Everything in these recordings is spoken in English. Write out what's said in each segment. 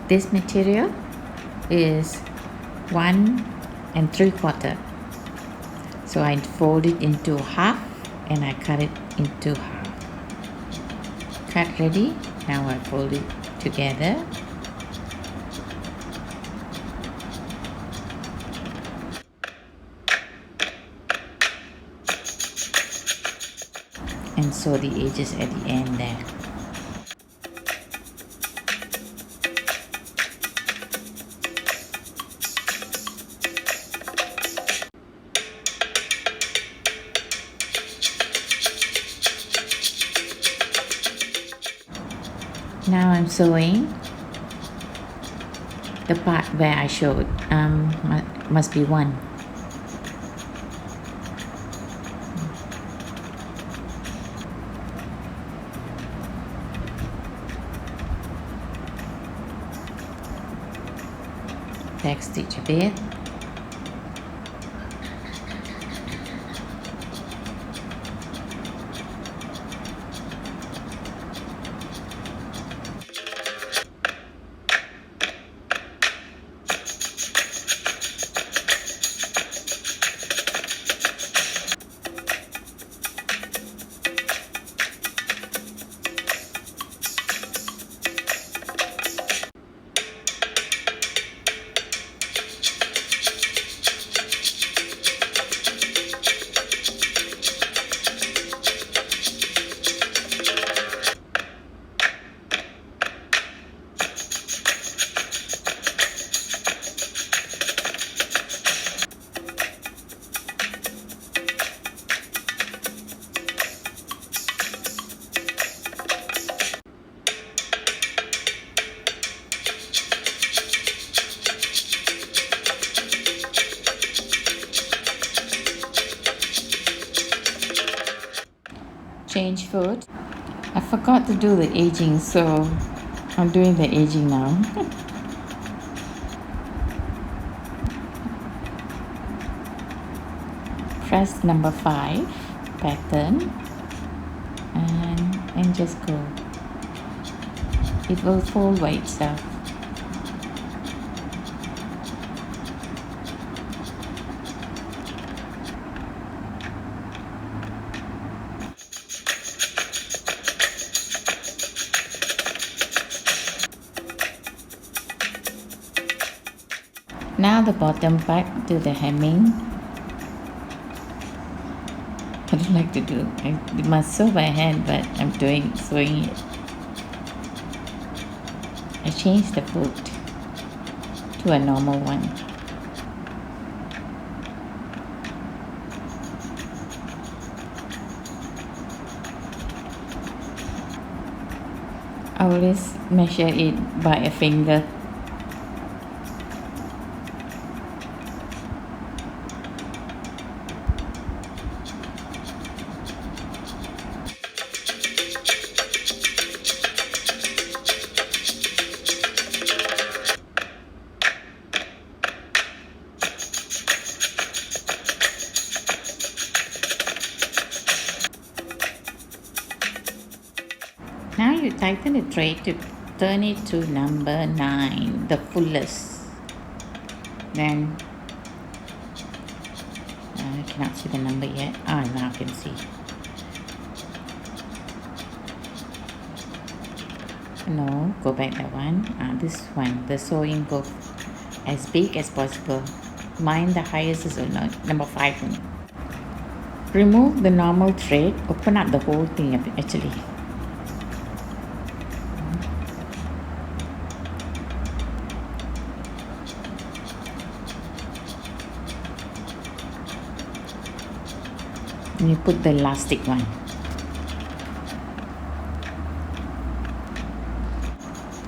This material is 1 3/4. So I fold it into half and I cut it into half. Cut ready. Now I fold it together. And sew the edges at the end there. Now I'm sewing the part where I showed. Must be 1. Back stitch a bit. Change foot. I forgot to do the edging, so I'm doing the edging now. Press number 5 pattern and just go. It will fold by itself. Now the bottom part, do the hemming. I don't like to do. I must sew by hand, but I'm sewing it. I changed the foot to a normal one. I always measure it by a finger. Now you tighten the thread to turn it to number 9, the fullest. Then I cannot see the number yet. Now I can see. No, go back that one. This one, the sewing go as big as possible. Mine, the highest is number 5. Remove the normal thread. Open up the whole thing actually. And you put the elastic one.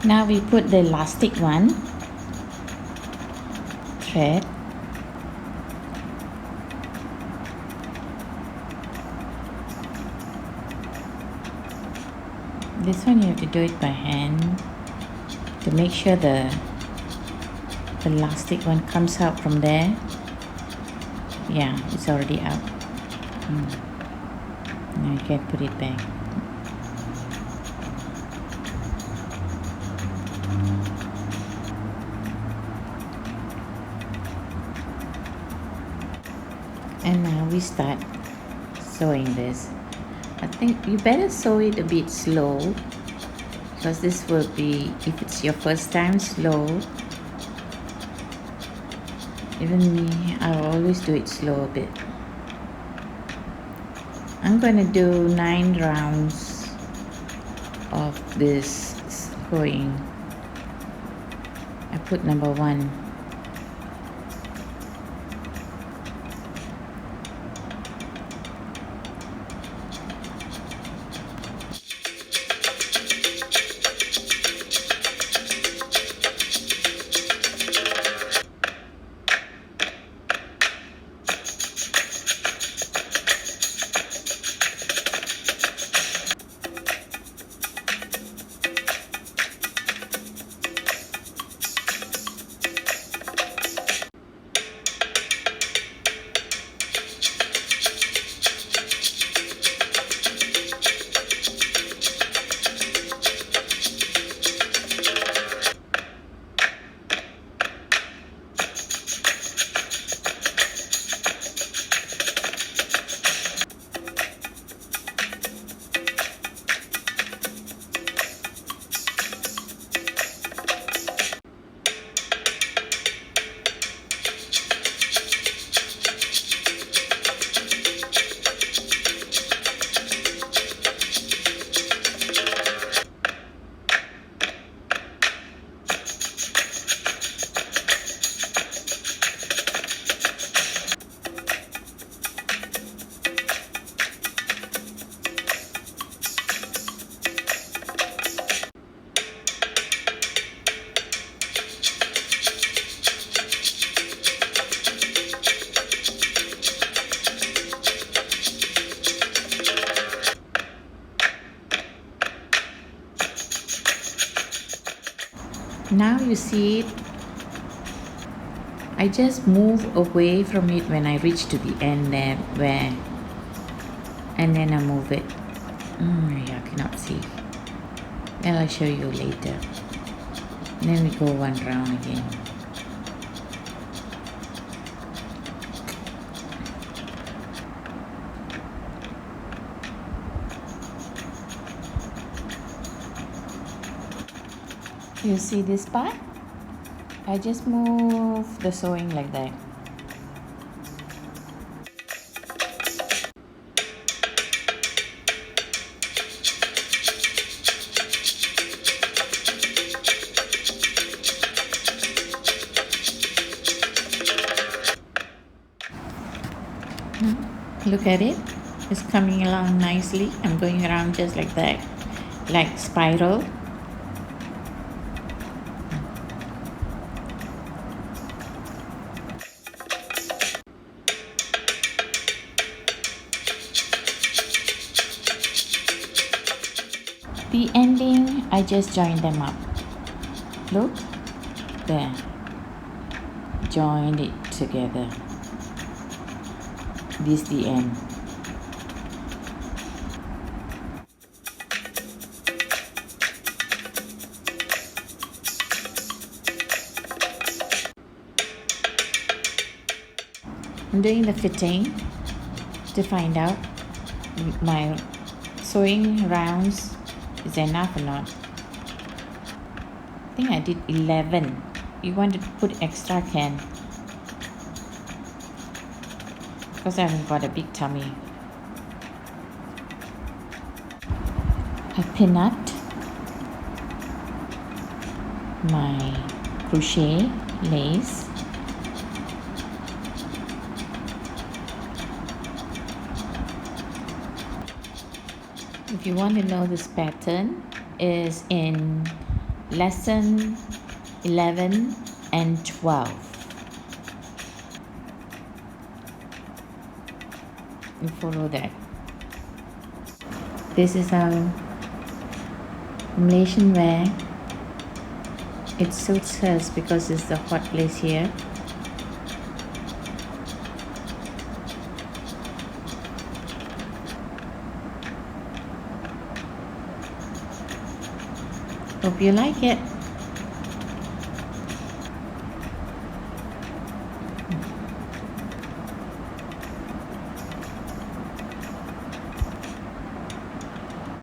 Now we put the elastic one thread. This one you have to do it by hand to make sure the elastic one comes out from there. Yeah, it's already out. Now you can put it back. And now we start sewing this. I think you better sew it a bit slow, because this will be, if it's your first time, slow. Even me, I always do it slow a bit. I'm going to do 9 rounds of this sewing. I put number 1. Now you see it, I just move away from it when I reach to the end there, and then I move it. Yeah, I cannot see. Well, I'll show you later. And then we go 1 round again. You see this part? I just move the sewing like that. Look at it. It's coming along nicely. I'm going around just like that, like spiral. The ending, I just join them up. Look, there. Join it together. This is the end. I'm doing the fitting to find out my sewing rounds is enough or not. I think I did 11. You want to put extra can, because I haven't got a big tummy. I pin up my crochet lace. If you want to know, this pattern is in lesson 11 and 12. You follow that. This is our Malaysian wear. It suits us because it's the hot place here. Hope you like it.